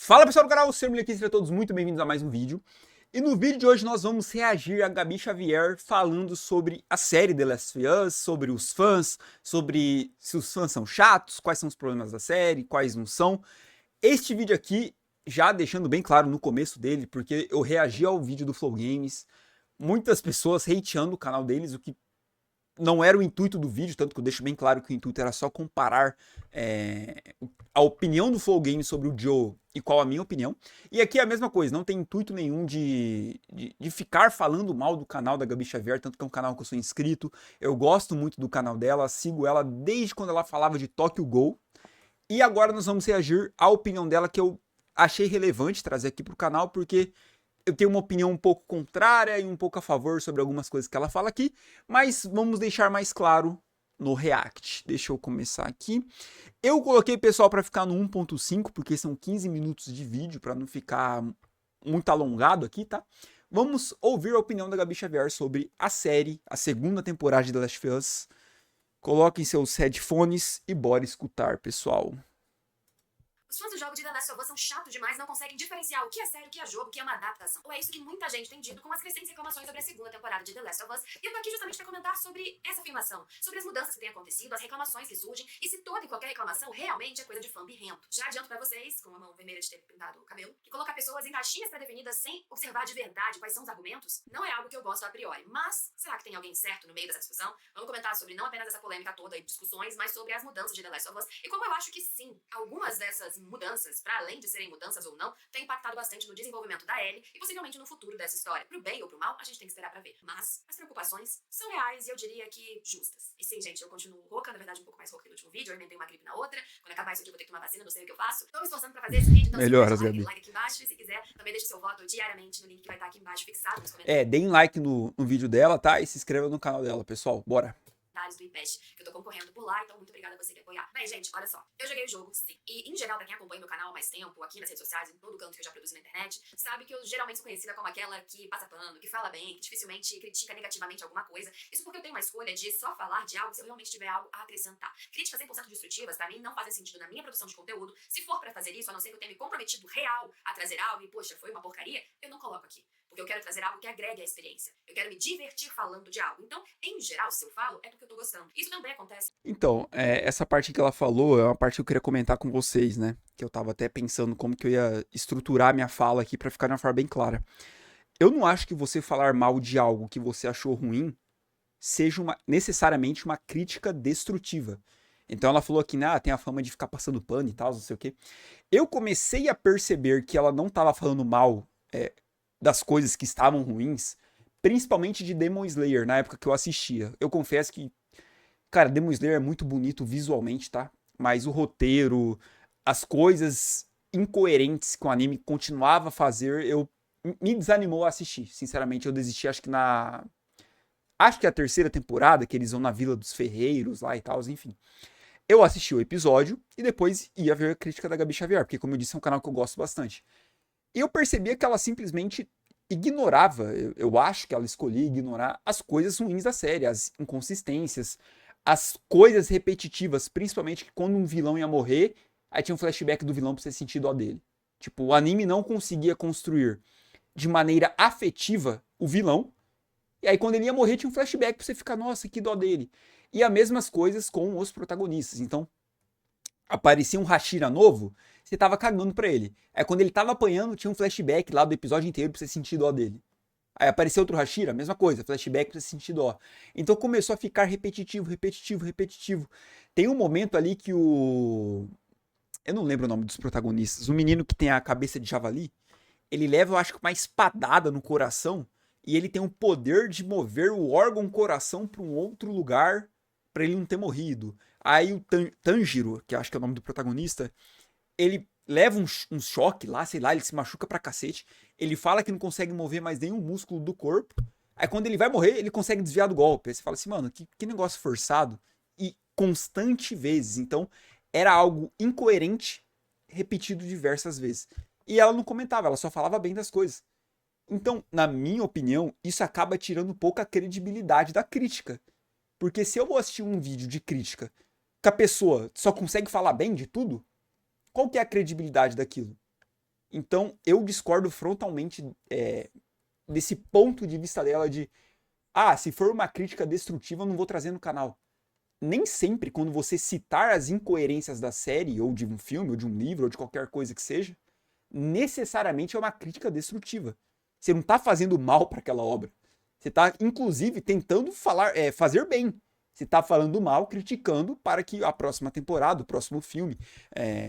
Fala pessoal do canal, sejam aqui, sejam todos muito bem-vindos a mais um vídeo. E no vídeo de hoje nós vamos reagir a Gabi Xavier falando sobre a série The Last of Us, sobre os fãs, sobre se os fãs são chatos, quais são os problemas da série, quais não são. Este vídeo aqui, já deixando bem claro no começo dele, porque eu reagi ao vídeo do Flow Games, muitas pessoas hateando o canal deles, o que não era o intuito do vídeo, tanto que eu deixo bem claro que o intuito era só comparar a opinião do Flow Games sobre o Joe e qual a minha opinião. E aqui é a mesma coisa, não tem intuito nenhum de ficar falando mal do canal da Gabi Xavier, tanto que é um canal que eu sou inscrito, eu gosto muito do canal dela, sigo ela desde quando ela falava de Tokyo Ghoul. E agora nós vamos reagir à opinião dela, que eu achei relevante trazer aqui pro canal, porque eu tenho uma opinião um pouco contrária e um pouco a favor sobre algumas coisas que ela fala aqui, mas vamos deixar mais claro no React. Deixa eu começar aqui. Eu coloquei, pessoal, para ficar no 1.5, porque são 15 minutos de vídeo, para não ficar muito alongado aqui, tá? Vamos ouvir a opinião da Gabi Xavier sobre a série, a segunda temporada de The Last of Us. Coloquem seus headphones e bora escutar, pessoal. Os fãs do jogo de The Last of Us são chatos demais e não conseguem diferenciar o que é sério, o que é jogo, o que é uma adaptação. Ou é isso que muita gente tem dito com as crescentes reclamações sobre a segunda temporada de The Last of Us. E eu tô aqui justamente pra comentar sobre essa afirmação, sobre as mudanças que têm acontecido, as reclamações que surgem, e se toda e qualquer reclamação realmente é coisa de fã birrento. Já adianto pra vocês, com a mão vermelha de ter pintado o cabelo, que colocar pessoas em caixinhas pré-definidas sem observar de verdade quais são os argumentos não é algo que eu gosto a priori. Mas, será que tem alguém certo no meio dessa discussão? Vamos comentar sobre não apenas essa polêmica toda e discussões, mas sobre as mudanças de The Last of Us, e como eu acho que sim, algumas dessas mudanças, para além de serem mudanças ou não, tem impactado bastante no desenvolvimento da Ellie e possivelmente no futuro dessa história. Pro bem ou pro mal, a gente tem que esperar pra ver. Mas as preocupações são reais e eu diria que justas. E sim, gente, eu continuo rouca, na verdade um pouco mais rouca que no último vídeo, eu emendei uma gripe na outra. Quando acabar isso aqui eu vou ter que tomar vacina, não sei o que eu faço. Tô me esforçando pra fazer esse vídeo, então Melhoras, se quiser, Gabi. like aqui embaixo, e se quiser, também deixe seu voto diariamente no link que vai estar aqui embaixo fixado nos comentários. Deem like no vídeo dela, tá? E se inscreva no canal dela, pessoal. Bora! Do IPEST, que eu tô concorrendo por lá, então muito obrigada a você que apoiar. Bem, gente, olha só, eu joguei o jogo, sim. E, em geral, pra quem acompanha meu canal há mais tempo, aqui nas redes sociais, em todo canto que eu já produzo na internet, sabe que eu geralmente sou conhecida como aquela que passa pano, que fala bem, que dificilmente critica negativamente alguma coisa. Isso porque eu tenho uma escolha de só falar de algo se eu realmente tiver algo a acrescentar. Críticas 100% destrutivas, pra mim, não fazem sentido na minha produção de conteúdo. Se for pra fazer isso, a não ser que eu tenha me comprometido real a trazer algo e, poxa, foi uma porcaria, eu não coloco aqui. Porque eu quero trazer algo que agregue a experiência. Eu quero me divertir falando de algo. Então, em geral, se eu falo, é porque eu tô gostando. Isso também acontece. Então, essa parte que ela falou é uma parte que eu queria comentar com vocês, né? Que eu tava até pensando como que eu ia estruturar minha fala aqui pra ficar de uma forma bem clara. Eu não acho que você falar mal de algo que você achou ruim seja necessariamente uma crítica destrutiva. Então ela falou aqui, né, tem a fama de ficar passando pano e tal, não sei o quê. Eu comecei a perceber que ela não tava falando mal das coisas que estavam ruins, principalmente de Demon Slayer, na época que eu assistia. Eu confesso que, cara, Demon Slayer é muito bonito visualmente, tá? Mas o roteiro, as coisas incoerentes que o anime continuava a fazer, me desanimou a assistir. Sinceramente, eu desisti, acho que acho que é a terceira temporada, que eles vão na Vila dos Ferreiros lá e tal, enfim. Eu assisti o episódio e depois ia ver a crítica da Gabi Xavier, porque, como eu disse, é um canal que eu gosto bastante. E eu percebia que ela simplesmente ignorava, eu acho que ela escolhia ignorar as coisas ruins da série, as inconsistências, as coisas repetitivas, principalmente que quando um vilão ia morrer, aí tinha um flashback do vilão pra você sentir dó dele. Tipo, o anime não conseguia construir de maneira afetiva o vilão, e aí quando ele ia morrer tinha um flashback pra você ficar, nossa, que dó dele. E as mesmas coisas com os protagonistas. Então, aparecia um Hashira novo, você tava cagando pra ele. Aí quando ele tava apanhando, tinha um flashback lá do episódio inteiro pra você sentir dó dele. Aí apareceu outro Hashira, mesma coisa, flashback pra você sentir dó. Então começou a ficar repetitivo, repetitivo, repetitivo. Tem um momento ali que eu não lembro o nome dos protagonistas. O menino que tem a cabeça de javali, ele leva, eu acho que uma espadada no coração e ele tem o poder de mover o órgão coração pra um outro lugar pra ele não ter morrido. Aí o Tanjiro, que eu acho que é o nome do protagonista, ele leva um choque lá, sei lá, ele se machuca pra cacete. Ele fala que não consegue mover mais nenhum músculo do corpo. Aí quando ele vai morrer, ele consegue desviar do golpe. Aí você fala assim, mano, que negócio forçado. E constante vezes. Então, era algo incoerente, repetido diversas vezes. E ela não comentava, ela só falava bem das coisas. Então, na minha opinião, isso acaba tirando um pouco a credibilidade da crítica. Porque se eu vou assistir um vídeo de crítica que a pessoa só consegue falar bem de tudo, qual que é a credibilidade daquilo? Então, eu discordo frontalmente desse ponto de vista dela de se for uma crítica destrutiva, eu não vou trazer no canal. Nem sempre, quando você citar as incoerências da série, ou de um filme, ou de um livro, ou de qualquer coisa que seja, necessariamente é uma crítica destrutiva. Você não tá fazendo mal para aquela obra. Você tá, inclusive, tentando fazer bem. Você tá falando mal, criticando para que a próxima temporada, o próximo filme,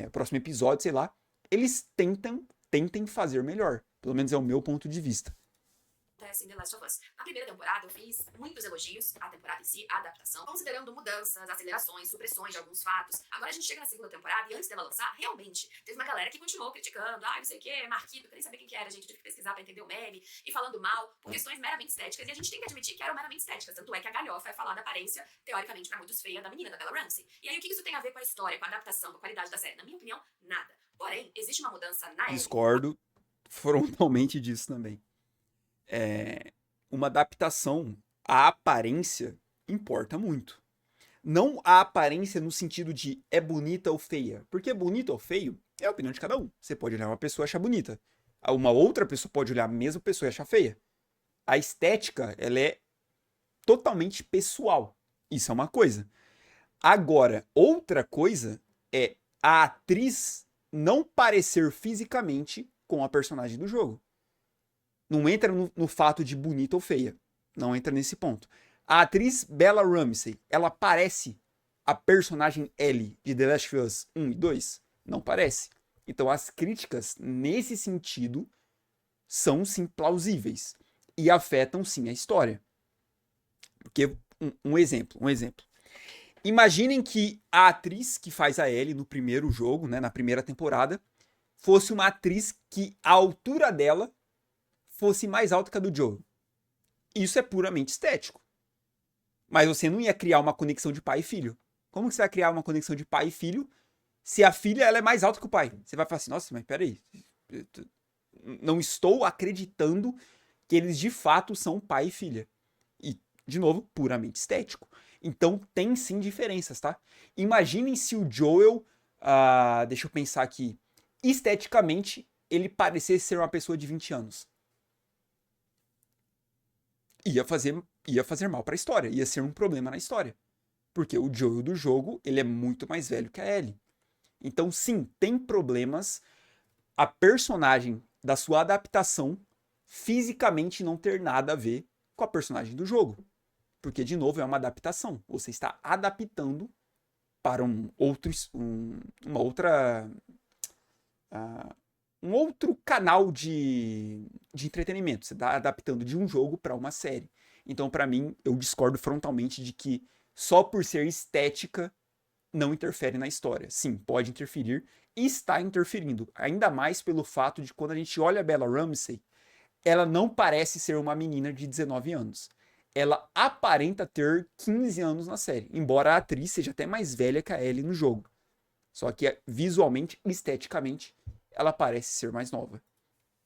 o próximo episódio, sei lá, eles tentem fazer melhor. Pelo menos é o meu ponto de vista. Acontece em The Last of Us. Na primeira temporada eu fiz muitos elogios à temporada em si, à adaptação, considerando mudanças, acelerações, supressões de alguns fatos. Agora a gente chega na segunda temporada e antes dela lançar, realmente, teve uma galera que continuou criticando, não sei o que, Marquito, eu nem sabia quem que era, gente, tive que pesquisar pra entender o meme, e falando mal por questões meramente estéticas, e a gente tem que admitir que eram meramente estéticas, tanto é que a galhofa é falar da aparência, teoricamente pra muitos feia, da menina, da Bella Ramsey. E aí o que isso tem a ver com a história, com a adaptação, com a qualidade da série? Na minha opinião, nada. Porém, existe uma mudança na Ellie. Discordo frontalmente disso também. Uma adaptação, a aparência importa muito. Não a aparência no sentido de é bonita ou feia. Porque bonito ou feio é a opinião de cada um. Você pode olhar uma pessoa e achar bonita. Uma outra pessoa pode olhar a mesma pessoa e achar feia. A estética, ela é totalmente pessoal. Isso é uma coisa. Agora, outra coisa é a atriz não parecer fisicamente com a personagem do jogo. Não entra no fato de bonita ou feia. Não entra nesse ponto. A atriz Bella Ramsey, ela parece a personagem Ellie de The Last of Us 1 e 2? Não parece. Então as críticas, nesse sentido, são sim plausíveis. E afetam sim a história. Porque, um exemplo. Imaginem que a atriz que faz a Ellie no primeiro jogo, né, na primeira temporada, fosse uma atriz que a altura dela fosse mais alta que a do Joel. Isso é puramente estético. Mas você não ia criar uma conexão de pai e filho. Como que você vai criar uma conexão de pai e filho se a filha ela é mais alta que o pai? Você vai falar assim, nossa, mas peraí. Não estou acreditando que eles de fato são pai e filha. E, de novo, puramente estético. Então tem sim diferenças, tá? Imaginem se o Joel, deixa eu pensar aqui, esteticamente ele parecesse ser uma pessoa de 20 anos. Ia fazer mal pra história, ia ser um problema na história. Porque o Joel do jogo, ele é muito mais velho que a Ellie. Então, sim, tem problemas a personagem da sua adaptação fisicamente não ter nada a ver com a personagem do jogo. Porque, de novo, é uma adaptação. Você está adaptando para um outro canal de entretenimento. Você está adaptando de um jogo para uma série. Então, para mim, eu discordo frontalmente de que só por ser estética não interfere na história. Sim, pode interferir e está interferindo. Ainda mais pelo fato de quando a gente olha a Bella Ramsey, ela não parece ser uma menina de 19 anos. Ela aparenta ter 15 anos na série, embora a atriz seja até mais velha que a Ellie no jogo. Só que visualmente, esteticamente, ela parece ser mais nova.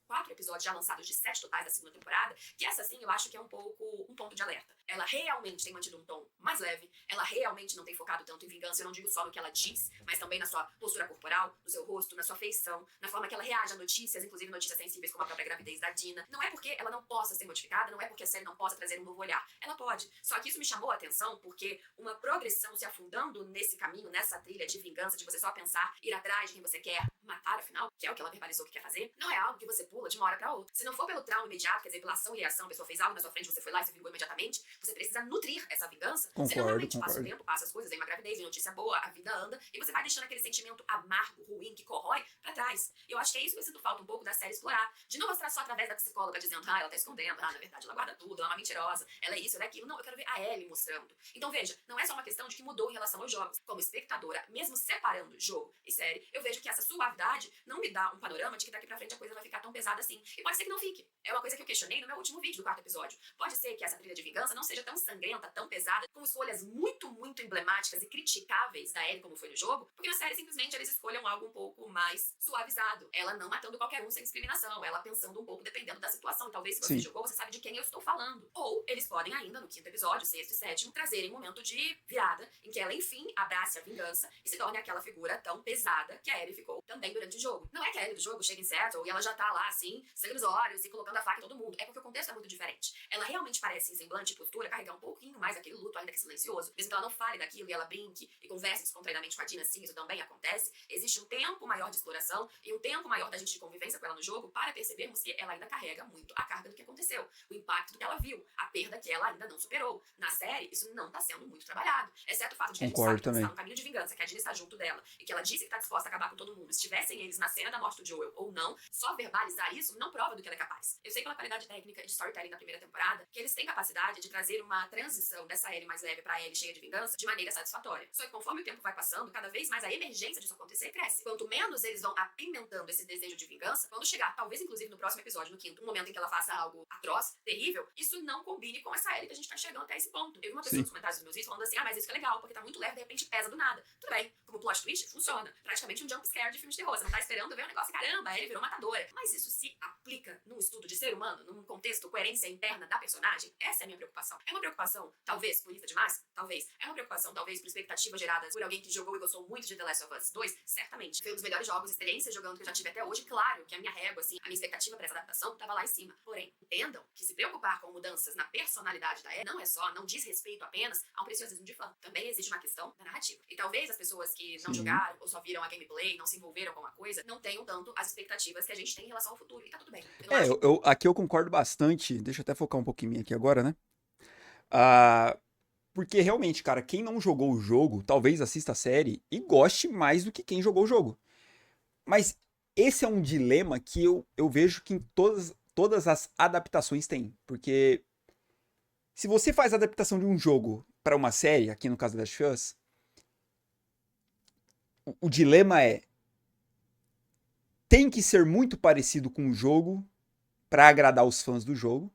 4 episódios já lançados de 7 totais da segunda temporada, que essa sim eu acho que é um ponto de alerta. Ela realmente tem mantido um tom mais leve, ela realmente não tem focado tanto em vingança, eu não digo só no que ela diz, mas também na sua postura corporal, no seu rosto, na sua feição, na forma que ela reage a notícias, inclusive notícias sensíveis como a própria gravidez da Dina. Não é porque ela não possa ser modificada, não é porque a série não possa trazer um novo olhar. Ela pode. Só que isso me chamou a atenção porque uma progressão se afundando nesse caminho, nessa trilha de vingança, de você só pensar, ir atrás de quem você quer matar, afinal, que é o que ela verbalizou que quer fazer, não é algo que você pula de uma hora pra outra. Se não for pelo trauma imediato, quer dizer, pela ação e reação, a pessoa fez algo na sua frente, você foi lá e se vingou imediatamente, você precisa nutrir essa vingança. Senão realmente passa o tempo, passa as coisas, vem uma gravidez, vem notícia boa, a vida anda, e você vai deixando aquele sentimento amargo, ruim, que corrói pra trás. Eu acho que é isso que eu sinto falta um pouco da série explorar. De não mostrar só através da psicóloga dizendo, ela tá escondendo, na verdade ela guarda tudo, ela é uma mentirosa, ela é isso, ela é aquilo. Não, eu quero ver a Ellie mostrando. Então veja, não é só uma questão de que mudou em relação aos jogos. Como espectadora, mesmo separando jogo e série, eu vejo que essa suavidade não me dá um panorama de que daqui pra frente a coisa vai ficar tão pesada assim. E pode ser que não fique. É uma coisa que eu questionei no meu último vídeo do 4º episódio. Pode ser que essa trilha de vingança não seja tão sangrenta, tão pesada, com escolhas muito emblemáticas e criticáveis da Ellie como foi no jogo, porque na série simplesmente eles escolham algo um pouco mais suavizado. Ela não matando qualquer um sem discriminação, ela pensando um pouco dependendo da situação. E talvez se você jogou, você sabe de quem eu estou falando. Ou eles podem ainda, no 5º episódio, 6º e 7º, trazerem um momento de virada, em que ela enfim abrace a vingança e se torne aquela figura tão pesada que a Ellie ficou também. também durante o jogo. Não é que a Ellie do jogo chega em Seattle e ela já tá lá, assim, sangue nos olhos e colocando a faca em todo mundo. É porque o contexto é muito diferente. Ela realmente parece, em semblante e postura, carregar um pouquinho mais aquele luto, ainda que silencioso. Mesmo que ela não fale daquilo e ela brinque e converse descontraidamente com a Dina, sim, isso também acontece. Existe um tempo maior de exploração e um tempo maior da gente de convivência com ela no jogo para percebermos que ela ainda carrega muito a carga do que aconteceu, o impacto do que ela viu, a perda que ela ainda não superou. Na série, isso não tá sendo muito trabalhado, exceto o fato de que a gente sabe que ela está no caminho de vingança, que a Dina está junto dela e que ela disse que está disposta a acabar com todo mundo. Estivessem eles na cena da morte do Joel ou não, só verbalizar isso não prova do que ela é capaz. Eu sei pela qualidade técnica e de storytelling da primeira temporada que eles têm capacidade de trazer uma transição dessa Ellie mais leve pra Ellie cheia de vingança de maneira satisfatória. Só que conforme o tempo vai passando, cada vez mais a emergência disso acontecer cresce. Quanto menos eles vão apimentando esse desejo de vingança, quando chegar, talvez inclusive no próximo episódio, no quinto, um momento em que ela faça algo atroz, terrível, isso não combine com essa Ellie que a gente tá chegando até esse ponto. Eu vi uma pessoa nos comentários dos meus vídeos falando assim, mas isso que é legal, porque tá muito leve, de repente pesa do nada. Tudo bem, como plot twist, funciona. Praticamente um jump scare de filme de terror. Você não tá esperando ver um negócio, caramba, a Ellie virou matadora. Mas isso se aplica num estudo de ser humano, num contexto coerência interna da personagem? Essa é a minha preocupação. É uma preocupação, talvez, por lista de massa? Talvez. É uma preocupação, talvez, por expectativas geradas por alguém que jogou e gostou muito de The Last of Us 2? Certamente. Foi um dos melhores jogos, experiências jogando que eu já tive até hoje. Claro que a minha régua, assim, a minha expectativa pra essa adaptação tava lá em cima. Porém, entendam que se preocupar com mudanças na personalidade da Ellie não diz respeito apenas ao preciosismo de fã. Também existe uma questão da narrativa. E talvez as pessoas que não jogaram ou só viram a gameplay, não se envolveram com a coisa, não tenham tanto as expectativas que a gente tem em relação ao futuro. E tá tudo bem. Aqui eu concordo bastante. Deixa eu até focar um pouquinho em mim aqui agora, né? Ah, porque realmente, cara, quem não jogou o jogo, talvez assista a série e goste mais do que quem jogou o jogo. Mas esse é um dilema que eu vejo que em todas as adaptações tem. Porque se você faz a adaptação de um jogo para uma série, aqui no caso da Last of Us, o dilema é: tem que ser muito parecido com o jogo para agradar os fãs do jogo,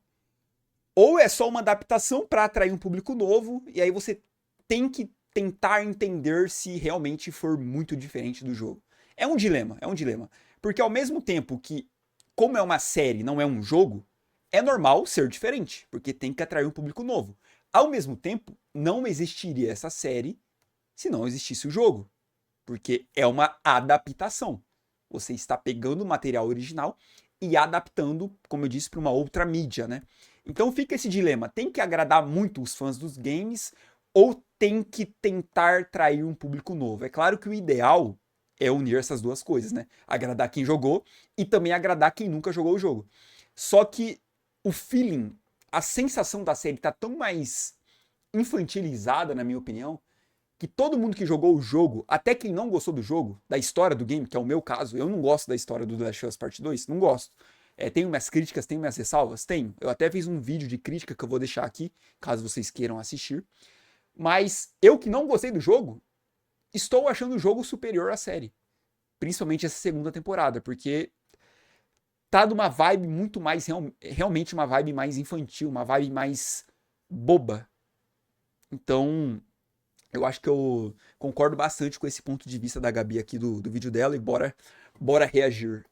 ou é só uma adaptação para atrair um público novo, e aí você tem que tentar entender se realmente for muito diferente do jogo. É um dilema. Porque ao mesmo tempo que, como é uma série, não é um jogo, é normal ser diferente, porque tem que atrair um público novo. Ao mesmo tempo, não existiria essa série se não existisse o jogo, porque é uma adaptação. Você está pegando o material original e adaptando, como eu disse, para uma outra mídia, né? Então fica esse dilema: tem que agradar muito os fãs dos games ou tem que tentar atrair um público novo? É claro que o ideal é unir essas duas coisas, né? Agradar quem jogou e também agradar quem nunca jogou o jogo. Só que o feeling, a sensação da série tá tão mais infantilizada, na minha opinião, que todo mundo que jogou o jogo, até quem não gostou do jogo, da história do game, que é o meu caso, eu não gosto da história do The Last of Us Part 2, não gosto. Tenho minhas críticas, tenho minhas ressalvas? Tenho. Eu até fiz um vídeo de crítica que eu vou deixar aqui, caso vocês queiram assistir. Mas eu que não gostei do jogo, estou achando o jogo superior à série. Principalmente essa segunda temporada, porque tá numa vibe muito mais, realmente uma vibe mais infantil, uma vibe mais boba. Então, eu acho que eu concordo bastante com esse ponto de vista da Gabi aqui do vídeo dela e bora reagir.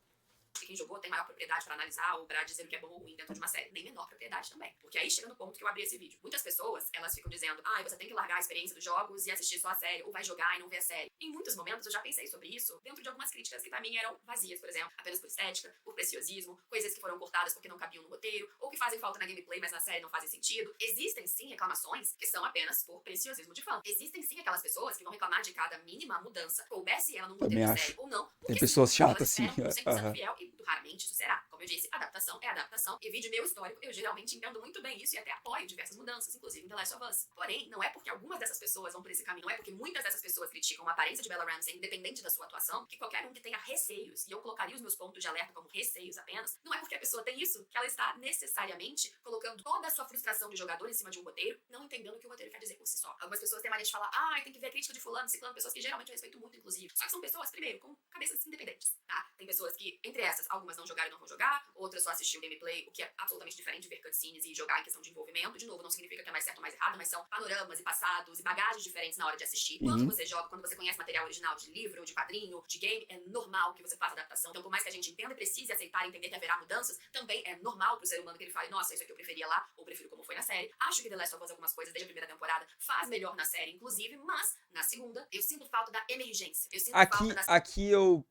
Quem jogou tem maior propriedade pra analisar ou pra dizer o que é bom ou ruim dentro de uma série. Nem menor propriedade também. Porque aí chega no ponto que eu abri esse vídeo. Muitas pessoas, elas ficam dizendo, você tem que largar a experiência dos jogos e assistir só a série, ou vai jogar e não ver a série. Em muitos momentos eu já pensei sobre isso dentro de algumas críticas que pra mim eram vazias, por exemplo, apenas por estética, por preciosismo, coisas que foram cortadas porque não cabiam no roteiro, ou que fazem falta na gameplay, mas na série não fazem sentido. Existem sim reclamações que são apenas por preciosismo de fã. Existem sim aquelas pessoas que vão reclamar de cada mínima mudança, coubesse ela num roteiro de série ou não. Tem pessoas chatas, sim. 100% fiel e raramente isso será. Como eu disse, adaptação é adaptação. E vídeo meu histórico, eu geralmente entendo muito bem isso e até apoio diversas mudanças, inclusive em The Last of Us. Porém, não é porque algumas dessas pessoas vão por esse caminho, não é porque muitas dessas pessoas criticam a aparência de Bella Ramsey, independente da sua atuação, que qualquer um que tenha receios, e eu colocaria os meus pontos de alerta como receios apenas, não é porque a pessoa tem isso que ela está necessariamente colocando toda a sua frustração de jogador em cima de um roteiro, não entendendo o que o roteiro quer dizer por si só. Algumas pessoas têm a mania de falar, tem que ver a crítica de fulano, ciclano, pessoas que geralmente eu respeito muito, inclusive. Só que são pessoas, primeiro, com cabeças independentes, tá? Tem pessoas que, entre essas, algumas não jogaram e não vão jogar, outras só assistiu gameplay, o que é absolutamente diferente de ver cutscenes e jogar em questão de envolvimento. De novo, não significa que é mais certo ou mais errado, mas são panoramas e passados e bagagens diferentes na hora de assistir. Quando você joga, quando você conhece material original de livro, de quadrinho, de game, é normal que você faça adaptação. Então, por mais que a gente entenda e precise aceitar e entender que haverá mudanças, também é normal pro ser humano que ele fale, nossa, isso aqui eu preferia lá, ou prefiro como foi na série. Acho que The Last of Us, algumas coisas, desde a primeira temporada, faz melhor na série, inclusive, mas na segunda, eu sinto falta da emergência. Eu sinto falta da... Aqui eu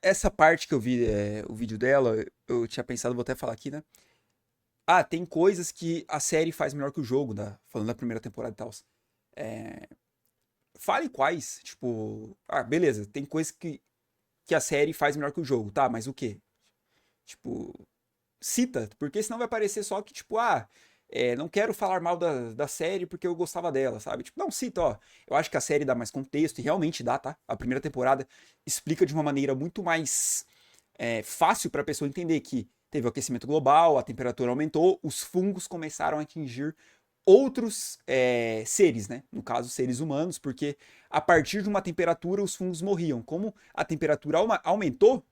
essa parte que eu vi o vídeo dela, eu tinha pensado, vou até falar aqui, né? Ah, tem coisas que a série faz melhor que o jogo, falando da primeira temporada e tal. Fale quais, tipo... Ah, beleza, tem coisas que a série faz melhor que o jogo, tá? Mas o quê? Tipo, cita, porque senão vai parecer só que, tipo, não quero falar mal da série porque eu gostava dela, sabe? Tipo, não, cita, ó. Eu acho que a série dá mais contexto, e realmente dá, tá? A primeira temporada explica de uma maneira muito mais fácil pra pessoa entender que teve o aquecimento global, a temperatura aumentou, os fungos começaram a atingir outros seres, né? No caso, seres humanos, porque a partir de uma temperatura os fungos morriam. Como a temperatura aumentou,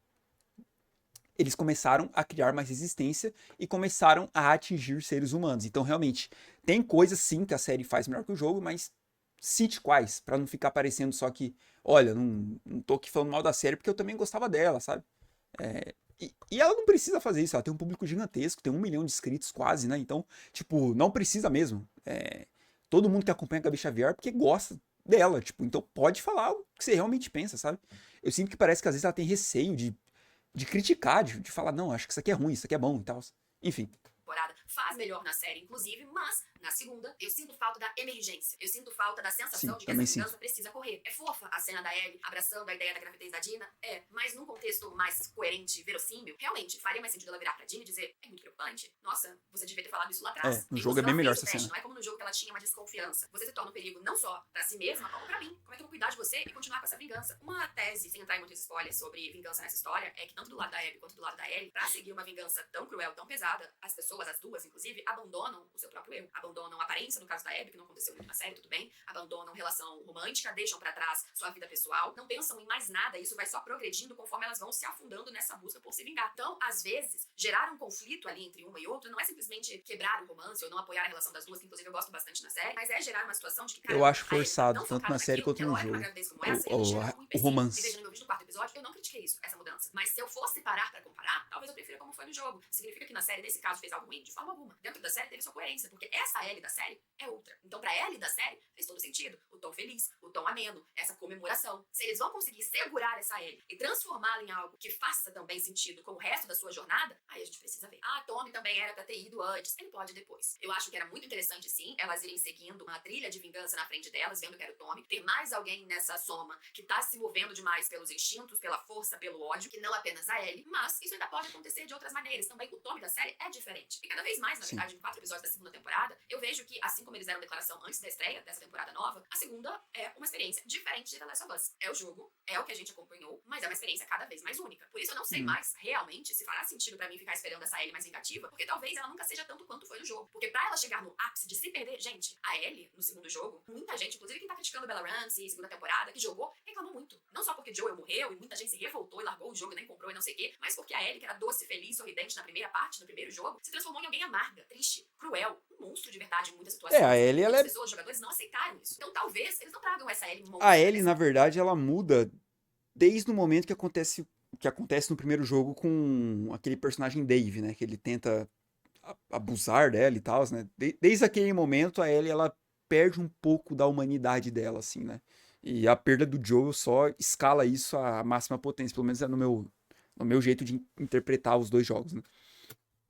eles começaram a criar mais resistência e começaram a atingir seres humanos. Então, realmente, tem coisas sim que a série faz melhor que o jogo, mas cite quais, pra não ficar parecendo só que, olha, não tô aqui falando mal da série porque eu também gostava dela, sabe? E ela não precisa fazer isso, ela tem um público gigantesco, tem 1 milhão de inscritos quase, né? Então, tipo, não precisa mesmo. Todo mundo que acompanha a Gabi Xavier porque gosta dela, tipo, então pode falar o que você realmente pensa, sabe? Eu sinto que parece que às vezes ela tem receio de criticar, de falar, não, acho que isso aqui é ruim, isso aqui é bom e tal. Enfim. Temporada faz melhor na série, inclusive, mas na segunda eu sinto falta da emergência. Eu sinto falta da sensação Sim, de que essa vingança sinto. precisa correr. É fofa a cena da Ellie abraçando a ideia da gravidez da Dina? Mas num contexto mais coerente, verossímil, realmente faria mais sentido ela virar pra Dina e dizer: é muito preocupante. Nossa, você devia ter falado isso lá atrás. No jogo é bem melhor essa teste, cena. não é como no jogo que ela tinha uma desconfiança. Você se torna um perigo não só pra si mesma, como pra mim. Como é que eu vou cuidar de você e continuar com essa vingança? Uma tese, sem entrar em muitos spoilers sobre vingança nessa história, é que tanto do lado da Abby quanto do lado da Ellie, pra seguir uma vingança tão cruel, tão pesada, as pessoas, as duas, inclusive, abandonam o seu próprio eu. Abandonam a aparência, no caso da Abby, que não aconteceu muito na série, tudo bem. Abandonam relação romântica, deixam pra trás sua vida pessoal, não pensam em mais nada, e isso vai só progredindo conforme elas vão se afundando nessa busca por se vingar. Então, às vezes, gerar um conflito ali entre uma e outra não é simplesmente quebrar o romance ou não apoiar a relação das duas, que inclusive eu gosto bastante na série, mas é gerar uma situação de que, cara, Eu acho a Abby tá forçado, tão tanto focada na série naquilo, quanto que no ela olha pra uma jogo. gravidez como essa e ela enxerga um O empecilho. E romance. veja no meu vídeo do quarto episódio, eu não critiquei isso, essa mudança. Mas se eu fosse parar pra comparar, talvez eu prefira como foi no jogo. Significa que na série, nesse caso, fez algo ruim? De forma alguma. Dentro da série teve sua coerência, porque essa Ellie da série é outra. Então, pra Ellie da série, fez todo sentido. O tom feliz, o tom ameno, essa comemoração. Se eles vão conseguir segurar essa Ellie e transformá-la em algo que faça também sentido com o resto da sua jornada, aí a gente precisa ver. Tommy também era pra ter ido antes. Ele pode depois. Eu acho que era muito interessante, sim, elas irem seguindo uma trilha de vingança na frente delas, vendo que era o Tommy. Ter mais alguém nessa soma que tá se movendo demais pelos instintos, pela força, pelo ódio, que não apenas a Ellie. Mas isso ainda pode acontecer de outras maneiras. Também o Tommy da série é diferente. E cada vez mais, na verdade, em 4 episódios da segunda temporada, eu vejo que, assim como eles deram declaração antes da estreia dessa temporada nova, a segunda é uma experiência diferente de The Last of Us. É o jogo, é o que a gente acompanhou, mas é uma experiência cada vez mais única. Por isso eu não sei mais, realmente, se fará sentido pra mim ficar esperando essa Ellie mais vingativa, porque talvez ela nunca seja tanto quanto foi no jogo. Porque pra ela chegar no ápice de se perder, gente, a Ellie, no segundo jogo, muita gente, inclusive quem tá criticando Bella Ramsey, segunda temporada, que jogou, reclamou muito. Não só porque Joel morreu e muita gente se revoltou e largou o jogo e nem comprou e não sei o quê, mas porque a Ellie, que era doce, feliz, sorridente na primeira parte, no primeiro jogo, se transformou em alguém amarga, triste, cruel, um monstro de verdade em muitas situações. A Ellie, ela Muitas é... pessoas, jogadores, não aceitaram isso. Então talvez eles não tragam essa Ellie monstro. A Ellie, na verdade, ela muda desde o momento que acontece no primeiro jogo com aquele personagem Dave, né? Que ele tenta abusar dela e tal, né? Desde aquele momento, a Ellie, ela perde um pouco da humanidade dela, assim, né? E a perda do Joel só escala isso à máxima potência, pelo menos é no meu jeito de interpretar os dois jogos, né?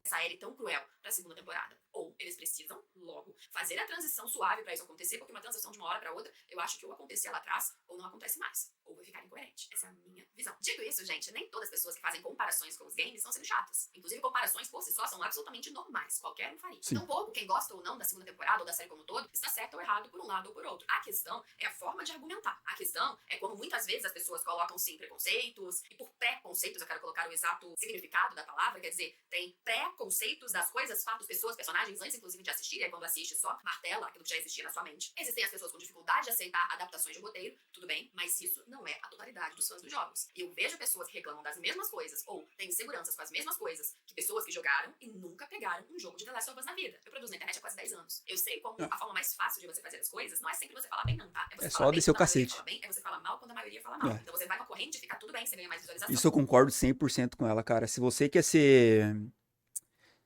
Essa Ellie tão cruel pra segunda temporada. Ou eles precisam, logo, fazer a transição suave pra isso acontecer, porque uma transição de uma hora pra outra, eu acho que ou acontecia lá atrás, ou não acontece mais. Ou vai ficar incoerente. Essa é a minha visão. Dito isso, gente, nem todas as pessoas que fazem comparações com os games estão sendo chatas. Inclusive, comparações por si só são absolutamente normais. Qualquer um faria. Sim. Então, pouco quem gosta ou não da segunda temporada ou da série como um todo, está certo ou errado por um lado ou por outro. A questão é a forma de argumentar. A questão é como muitas vezes as pessoas colocam, sim, preconceitos, e por pré-conceitos eu quero colocar o exato significado da palavra, quer dizer, tem pré-conceitos das coisas, fatos, pessoas, personagens, antes inclusive de assistir, e aí quando assiste só martela aquilo que já existia na sua mente. Existem as pessoas com dificuldade de aceitar adaptações de roteiro, tudo bem, mas isso não é a totalidade dos fãs dos jogos. E eu vejo pessoas que reclamam das mesmas coisas, ou têm inseguranças com as mesmas coisas, que pessoas que jogaram e nunca pegaram um jogo de The Last of Us na vida. Eu produzo na internet há quase 10 anos. Eu sei como a forma mais fácil de você fazer as coisas não é sempre você falar bem, não, tá? É você só descer o cacete. Fala bem, é você falar mal quando a maioria fala mal. Então você vai uma corrente e fica tudo bem, você ganha mais visualização. Isso eu concordo 100% com ela, cara. Se você quer ser...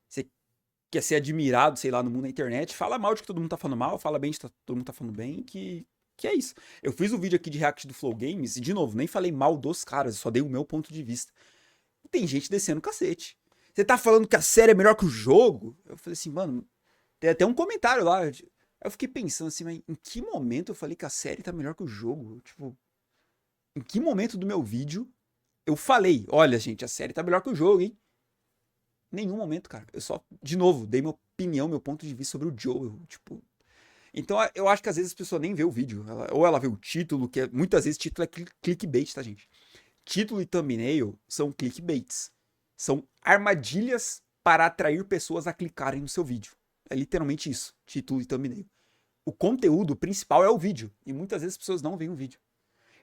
Você quer ser admirado, sei lá, no mundo da internet, fala mal de que todo mundo tá falando mal, fala bem de que todo mundo tá falando bem, que Que é isso. Eu fiz um vídeo aqui de react do Flow Games e, de novo, nem falei mal dos caras, eu só dei o meu ponto de vista. E tem gente descendo o cacete. Você tá falando que a série é melhor que o jogo? Eu falei assim, mano, tem até um comentário lá. Eu fiquei pensando assim, mas em que momento eu falei que a série tá melhor que o jogo? Tipo, em que momento do meu vídeo eu falei, olha, gente, a série tá melhor que o jogo, hein? Nenhum momento, cara. Eu só, de novo, dei minha opinião, meu ponto de vista sobre o Joel. Tipo, então eu acho que às vezes a pessoa nem vê o vídeo. Ou ela vê o título, que muitas vezes título é clickbait, tá, gente? Título e thumbnail são clickbaits. São armadilhas para atrair pessoas a clicarem no seu vídeo. É literalmente isso, título e thumbnail. O conteúdo principal é o vídeo. E muitas vezes as pessoas não veem o vídeo.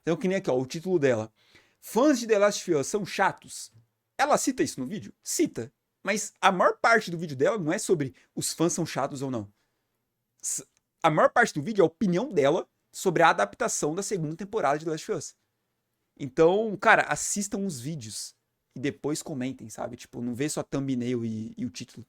Então, que nem aqui, ó, o título dela. Fãs de The Last of Us são chatos? Ela cita isso no vídeo? Cita. Mas a maior parte do vídeo dela não é sobre os fãs são chatos ou não. A maior parte do vídeo é a opinião dela sobre a adaptação da segunda temporada de The Last of Us. Então, cara, assistam os vídeos e depois comentem, sabe? Tipo, não vê só a thumbnail e o título.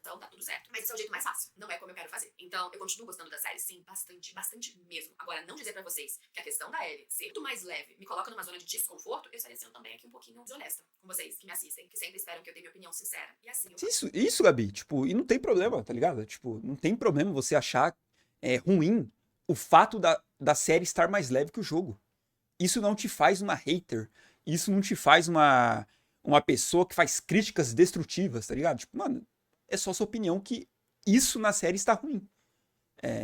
Então tá tudo certo. Mas esse é o jeito mais fácil. Não é como eu quero fazer. Então, eu continuo gostando da série, sim, bastante, bastante mesmo. Agora, não dizer pra vocês que a questão da Ellie ser muito mais leve me coloca numa zona de desconforto, eu estaria sendo também aqui um pouquinho desonesta com vocês que me assistem, que sempre esperam que eu dê minha opinião sincera. E assim eu Isso, Gabi, tipo, e não tem problema, tá ligado? Tipo, não tem problema você achar ruim o fato da série estar mais leve que o jogo. Isso não te faz uma hater. Isso não te faz uma pessoa que faz críticas destrutivas, tá ligado? Tipo, mano, é só sua opinião que isso na série está ruim.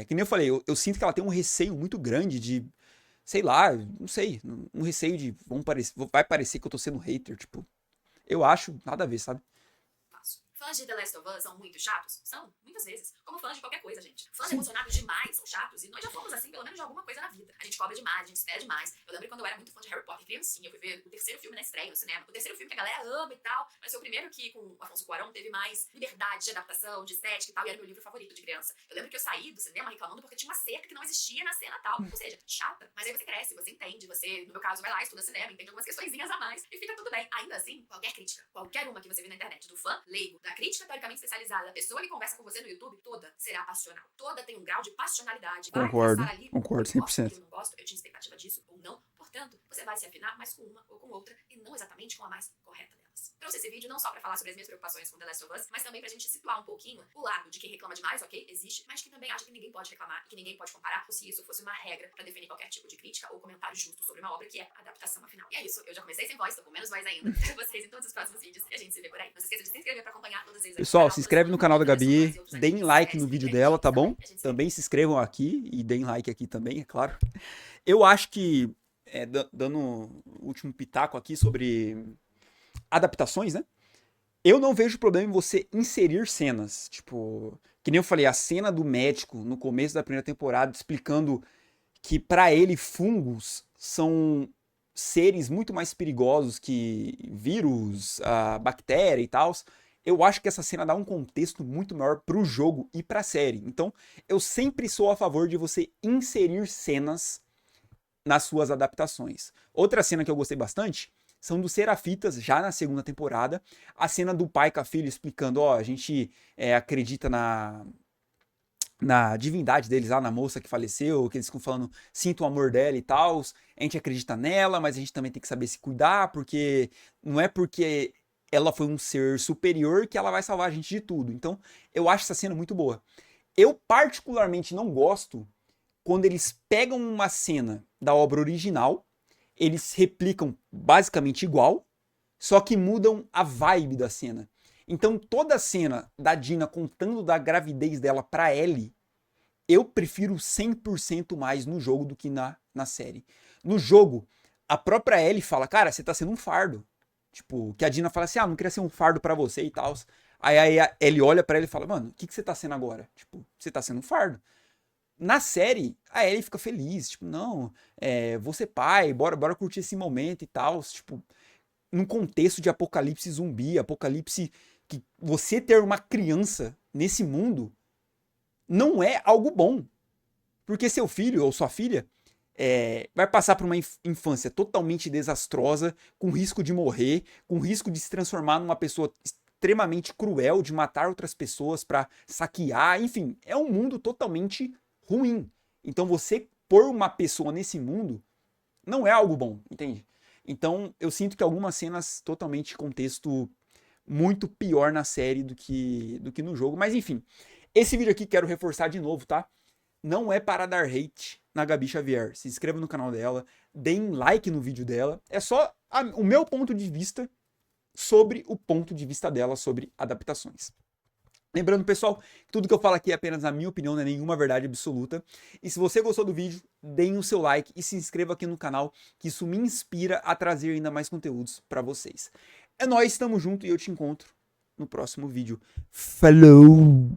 Que nem eu falei, eu sinto que ela tem um receio muito grande de, sei lá, não sei, um receio de, vai parecer que eu tô sendo hater, tipo, eu acho nada a ver, sabe? faço. Fãs de The Last of Us são muito chatos? São, muitas vezes. Como fãs de qualquer coisa, gente. Fãs Sim. emocionados demais são chatos. E nós já fomos assim, pelo menos de alguma coisa na vida. A gente cobra demais, a gente espera demais. Eu lembro quando eu era muito fã de Harry Potter, criancinha, eu fui ver o terceiro filme na estreia no cinema. O terceiro filme que a galera ama e tal. Mas foi o primeiro que, com o Afonso Cuarón, teve mais liberdade de adaptação, de estética e tal. E era meu livro favorito de criança. Eu lembro que eu saí do cinema reclamando porque tinha uma cerca que não existia na cena tal. Ou seja, chata. Mas aí você cresce, você entende. Você, no meu caso, vai lá, estuda cinema, entende algumas questõezinhas a mais. E fica tudo bem. Ainda assim, qualquer crítica, qualquer uma que você vê na internet, do fã leigo, da crítica teoricamente especializada, da pessoa que conversa com você no YouTube, toda será passional. Toda tem um grau de passionalidade. Concordo, Vai ali, concordo, eu gosto, 100%. eu não gosto, eu tinha expectativa disso ou não. Portanto, você vai se afinar mais com uma ou com outra e não exatamente com a mais correta delas. Trouxe esse vídeo não só pra falar sobre as minhas preocupações com The Last of Us, mas também pra gente situar um pouquinho o lado de quem reclama demais, ok, existe, mas que também acha que ninguém pode reclamar e que ninguém pode comparar, como se isso fosse uma regra pra definir qualquer tipo de crítica ou comentário justo sobre uma obra que é a adaptação afinal. E é isso, eu já comecei sem voz, tô com menos voz ainda. Espero vocês em todos os próximos vídeos e a gente se vê por aí. Não se esqueça de se inscrever pra acompanhar todos eles aí. Pessoal, se inscreve no canal da Gabi, deem like no vídeo dela, tá bom? Também se inscrevam aqui e deem like aqui também, é claro. Eu acho que, dando o último pitaco aqui sobre adaptações, né? Eu não vejo problema em você inserir cenas. Tipo, que nem eu falei, a cena do médico no começo da primeira temporada explicando que pra ele fungos são seres muito mais perigosos que vírus, a bactéria e tal. Eu acho que essa cena dá um contexto muito maior pro jogo e pra série. Então, eu sempre sou a favor de você inserir cenas nas suas adaptações. Outra cena que eu gostei bastante são dos Serafitas, já na segunda temporada. A cena do pai com a filha explicando, ó, a gente acredita na divindade deles lá, na moça que faleceu, que eles ficam falando, sinto o amor dela e tal. A gente acredita nela, mas a gente também tem que saber se cuidar, porque não é porque ela foi um ser superior que ela vai salvar a gente de tudo. Então, eu acho essa cena muito boa. Eu particularmente não gosto quando eles pegam uma cena da obra original, eles replicam basicamente igual, só que mudam a vibe da cena. Então toda a cena da Dina contando da gravidez dela pra Ellie, eu prefiro 100% mais no jogo do que na série. No jogo, a própria Ellie fala, cara, você tá sendo um fardo. Tipo, que a Dina fala assim, não queria ser um fardo pra você e tal. Aí a Ellie olha pra ele e fala, mano, o que você tá sendo agora? Tipo, você tá sendo um fardo. Na série, a Ellie fica feliz, tipo, não, vou ser pai, bora curtir esse momento e tal, tipo, num contexto de apocalipse zumbi, apocalipse que você ter uma criança nesse mundo não é algo bom, porque seu filho ou sua filha vai passar por uma infância totalmente desastrosa, com risco de morrer, com risco de se transformar numa pessoa extremamente cruel, de matar outras pessoas pra saquear, enfim, é um mundo totalmente ruim. Então você pôr uma pessoa nesse mundo não é algo bom, entende? Então, eu sinto que algumas cenas totalmente contexto muito pior na série do que no jogo. Mas enfim, esse vídeo aqui quero reforçar de novo, tá? Não é para dar hate na Gabi Xavier. Se inscreva no canal dela, deem like no vídeo dela. É só o meu ponto de vista sobre o ponto de vista dela sobre adaptações. Lembrando, pessoal, que tudo que eu falo aqui é apenas a minha opinião, não é nenhuma verdade absoluta. E se você gostou do vídeo, deem o seu like e se inscreva aqui no canal, que isso me inspira a trazer ainda mais conteúdos para vocês. É nóis, tamo junto e eu te encontro no próximo vídeo. Falou!